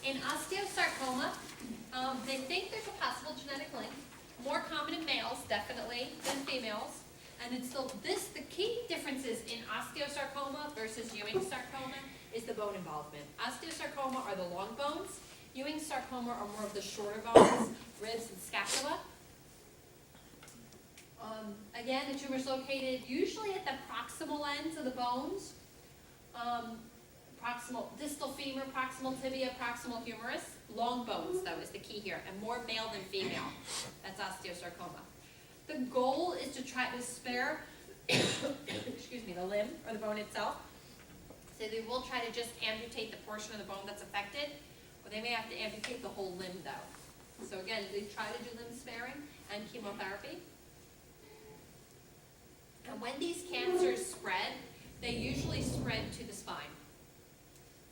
In osteosarcoma, they think there's a possible genetic link. More common in males, definitely, than females. And it's the key differences in osteosarcoma versus Ewing sarcoma is the bone involvement. Osteosarcoma are the long bones. Ewing sarcoma are more of the shorter bones, ribs and scapula. Again, the tumor is located usually at the proximal ends of the bones. Proximal, distal femur, proximal tibia, proximal humerus. Long bones, though, is the key here, and more male than female. That's osteosarcoma. The goal is to try to spare, excuse me, the limb or the bone itself. So they will try to just amputate the portion of the bone that's affected, or they may have to amputate the whole limb, though. So again, they try to do limb sparing and chemotherapy. And when these cancers spread, they usually spread to the spine.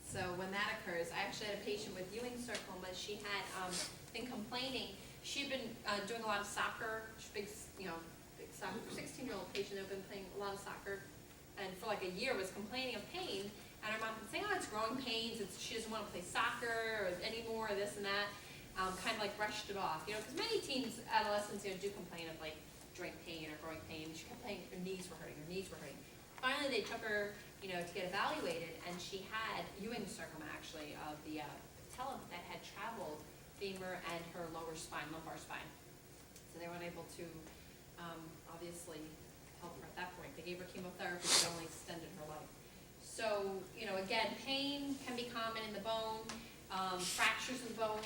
So when that occurs, I actually had a patient with Ewing sarcoma. She had been complaining. She'd been doing a lot of soccer. Big soccer, 16-year-old patient who had been playing a lot of soccer, and for like a year was complaining of pain. And her mom was saying, "Oh, it's growing pains. she doesn't want to play soccer anymore, or this and that." Kind of like brushed it off, because many teens, adolescents, do complain of like joint pain or growing pain. She kept saying her knees were hurting. Finally, they took her, to get evaluated, and she had Ewing sarcoma, actually, of the patella that had traveled femur and her lower spine, lumbar spine. So they weren't able to, obviously, help her at that point. They gave her chemotherapy that only extended her life. So, again, pain can be common in the bone, fractures in the bone,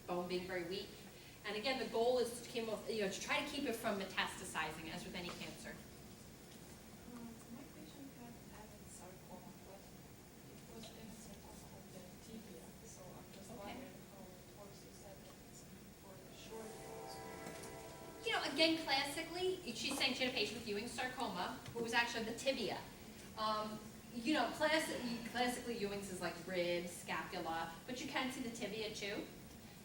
bone being very weak. And again, the goal is to to try to keep it from metastasizing, as with any cancer. My patient had added sarcoma, but it was in a sarcoma of the tibia, so I'm just wondering how it works. You said that it's for the short bones. Again, classically, she's saying she had a patient with Ewing sarcoma who was actually the tibia. Classically Ewing's is like ribs, scapula, but you can see the tibia too.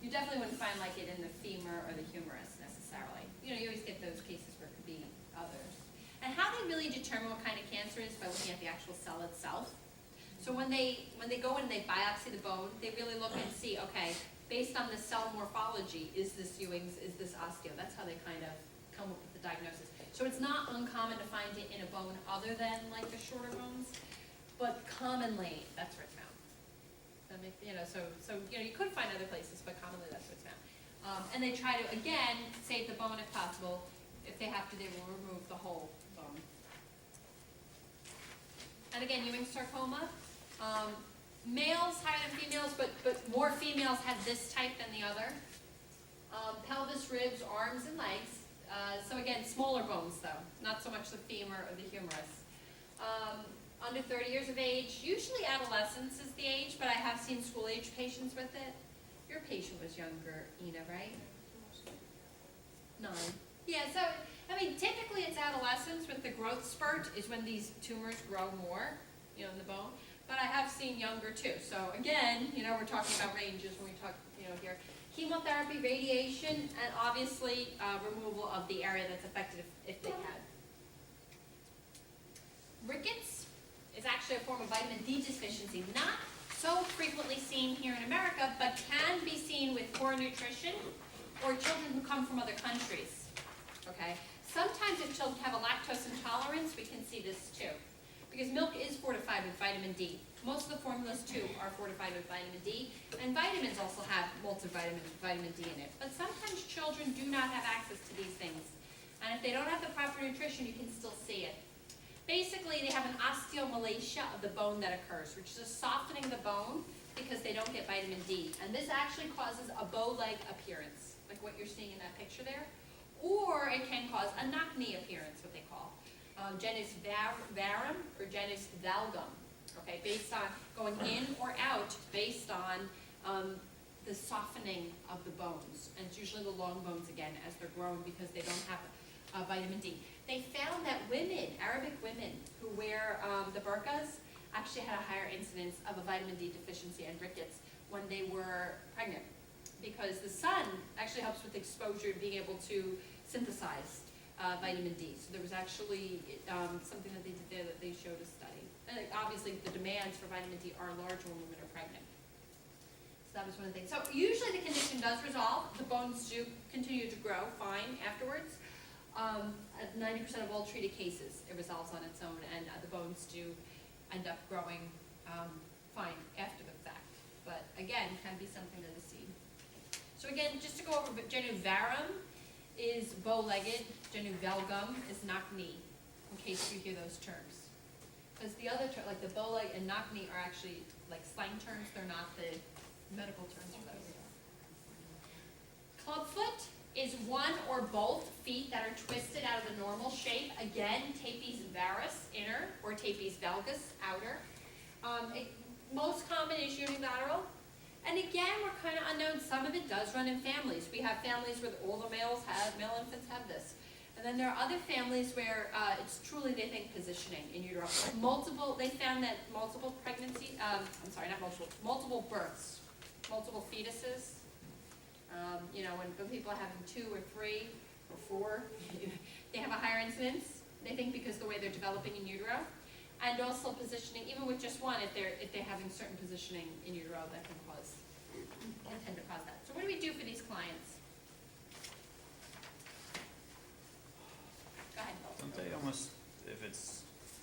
You definitely wouldn't find like it in the femur or the humerus necessarily. You always get those cases where it could be others. And how they really determine what kind of cancer is by looking at the actual cell itself. So when they go in and they biopsy the bone, they really look and see, okay, based on the cell morphology, is this Ewing's, is this osteo? That's how they kind of come up with the diagnosis. So it's not uncommon to find it in a bone other than like the shorter bones, but commonly that's where it's found. You could find other places, but commonly that's what's found. And they try to, again, save the bone if possible. If they have to, they will remove the whole bone. And again, Ewing sarcoma, males higher than females, but more females have this type than the other. Pelvis, ribs, arms, and legs. So again, smaller bones though, not so much the femur or the humerus. Under 30 years of age, usually adolescence is the age, but I have seen school-age patients with it. Your patient was younger, Ina, right? 9. Yeah, so, typically it's adolescence with the growth spurt is when these tumors grow more, in the bone. But I have seen younger too. So again, we're talking about ranges when we talk, here. Chemotherapy, radiation, and obviously removal of the area that's affected if they had. Rickets is actually a form of vitamin D deficiency, not so frequently seen here in America, but can be seen with poor nutrition or children who come from other countries, okay? Sometimes if children have a lactose intolerance, we can see this too, because milk is fortified with vitamin D. Most of the formulas too are fortified with vitamin D, and vitamins also have multivitamin vitamin D in it. But sometimes children do not have access to these things, and if they don't have the proper nutrition, you can still see it. Basically, they have an osteomalacia of the bone that occurs, which is a softening of the bone because they don't get vitamin D. And this actually causes a bow-like appearance, like what you're seeing in that picture there. Or it can cause a knock-knee appearance, what they call. Genus varum or genus valgum, okay, based on going in or out based on the softening of the bones. And it's usually the long bones again as they're growing because they don't have vitamin D. They found that women, Arabic women who wear the burqas actually had a higher incidence of a vitamin D deficiency and rickets when they were pregnant because the sun actually helps with exposure, being able to synthesize vitamin D. So there was actually something that they did there that they showed a study. And obviously the demands for vitamin D are larger when women are pregnant. So that was one of the things. So usually the condition does resolve, the bones do continue to grow fine afterwards. At 90% of all treated cases, it resolves on its own, and the bones do end up growing fine after the fact. But again, can be something that is seen. So again, just to go over, genu varum is bow-legged, genu valgum is knock-knee, in case you hear those terms. Because the other term, like the bow-leg and knock-knee, are actually like slang terms, they're not the medical terms for those. Clubfoot is one or both feet that are twisted out of the normal shape. Again, tapes varus, inner, or tapes valgus, outer. Most common is unilateral. And again, we're kind of unknown. Some of it does run in families. We have families where all the male infants have this. And then there are other families where it's truly, they think, positioning in utero. They found that multiple pregnancy, multiple births, multiple fetuses. When people are having 2 or 3 or 4, they have a higher incidence, they think, because of the way they're developing in utero. And also positioning, even with just one, if they're having certain positioning in utero, that can tend to cause that. So what do we do for these clients? Go ahead, Bill. Don't they almost,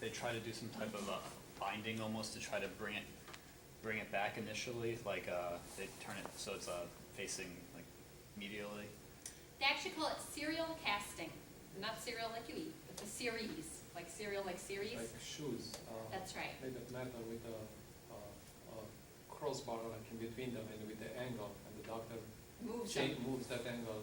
they try to do some type of binding almost to try to bring it back initially, like they turn it so it's facing like medially? They actually call it serial casting. Not cereal like you eat, but the series, like cereal like series. Like shoes. That's right. Made of metal with a crossbar like in between them and with the angle, and the doctor Moves moves that angle,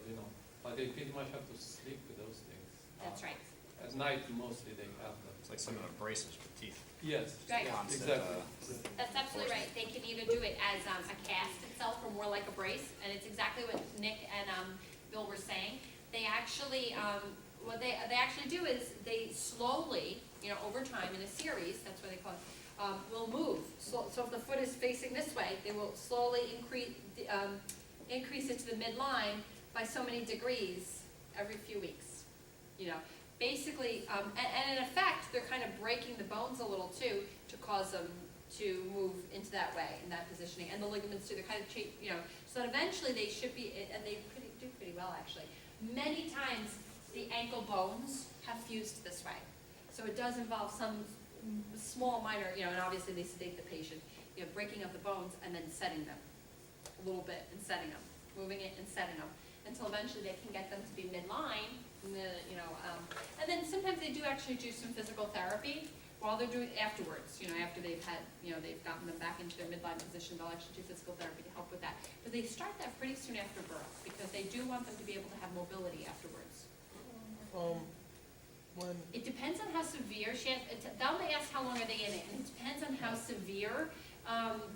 But they pretty much have to sleep with those things. That's right. At night, mostly they have them. It's like some of the braces with teeth. Yes. Right. Yeah, Constant, exactly. That's absolutely right. They can either do it as a cast itself or more like a brace, and it's exactly what Nick and Bill were saying. They actually, what they actually do is they slowly, over time in a series, that's what they call it, will move. So if the foot is facing this way, they will slowly increase it to the midline by so many degrees every few weeks. Basically, and in effect, they're kind of breaking the bones a little too to cause them to move into that way, in that positioning, and the ligaments too. They're kind of, so that eventually they should be, and they do pretty well actually. Many times the ankle bones have fused this way, so it does involve some small, minor, and obviously they sedate the patient, breaking up the bones and then setting them a little bit and setting them, moving it and setting them, until eventually they can get them to be midline. And then sometimes they do actually do some physical therapy while they're doing afterwards. After they've had, they've gotten them back into their midline position, they'll actually do physical therapy to help with that. But they start that pretty soon after birth because they do want them to be able to have mobility afterwards. It depends on how severe she has. They'll may ask how long are they in it, and it depends on how severe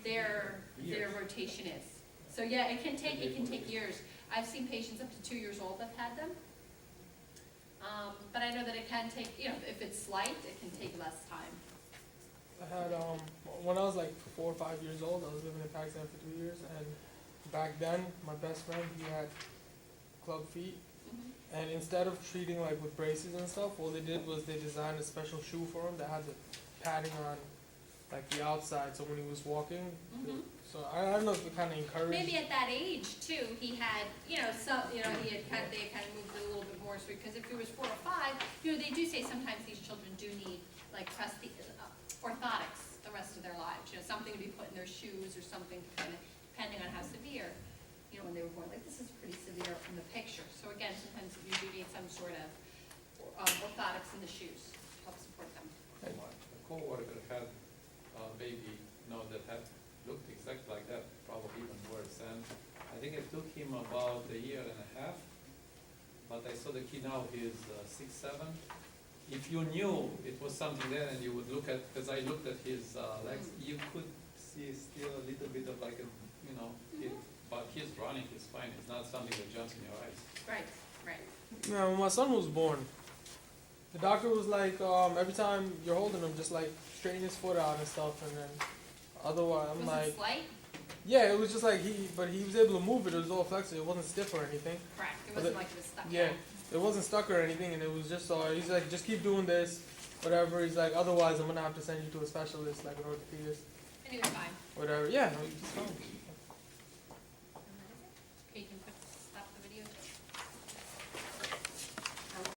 their rotation is. So yeah, it can take years. I've seen patients up to 2 years old that have had them. But I know that it can take, if it's slight, it can take less time. I had, when I was like 4 or 5 years old, I was living in Pakistan for 2 years, and back then, my best friend, he had club feet, and instead of treating like with braces and stuff, all they did was they designed a special shoe for him that had the padding on like the outside, so when he was walking, so I don't know if it kind of encouraged. Maybe at that age too, he had, they had kind of moved it a little bit more, so because if he was 4 or 5, they do say sometimes these children do need like orthotics the rest of their lives, something to be put in their shoes or something to kind of, depending on how severe, when they were born. Like this is pretty severe in the picture. So again, sometimes you do need some sort of orthotics in the shoes to help support them. A coworker had a baby, that had looked exactly like that, probably even worse. And I think it took him about 1.5 years, but I saw the kid now, he's 6, 7. If you knew it was something there and you would look at, because I looked at his legs, you could see still a little bit of like a, but he's running, he's fine. It's not something that jumps in your eyes. Right. Yeah, when my son was born, the doctor was like, every time you're holding him, just like straighten his foot out and stuff, and then otherwise, I'm Was like, it slight? yeah, it was just like but he was able to move it. It was all flexible. It wasn't stiff or anything. Correct. It wasn't like it was stuck. Yeah, it wasn't stuck or anything, and it was just he's like, just keep doing this, whatever. He's like, otherwise, I'm gonna have to send you to a specialist, like an orthopedist, And he was fine. whatever. Yeah, no, he's fine.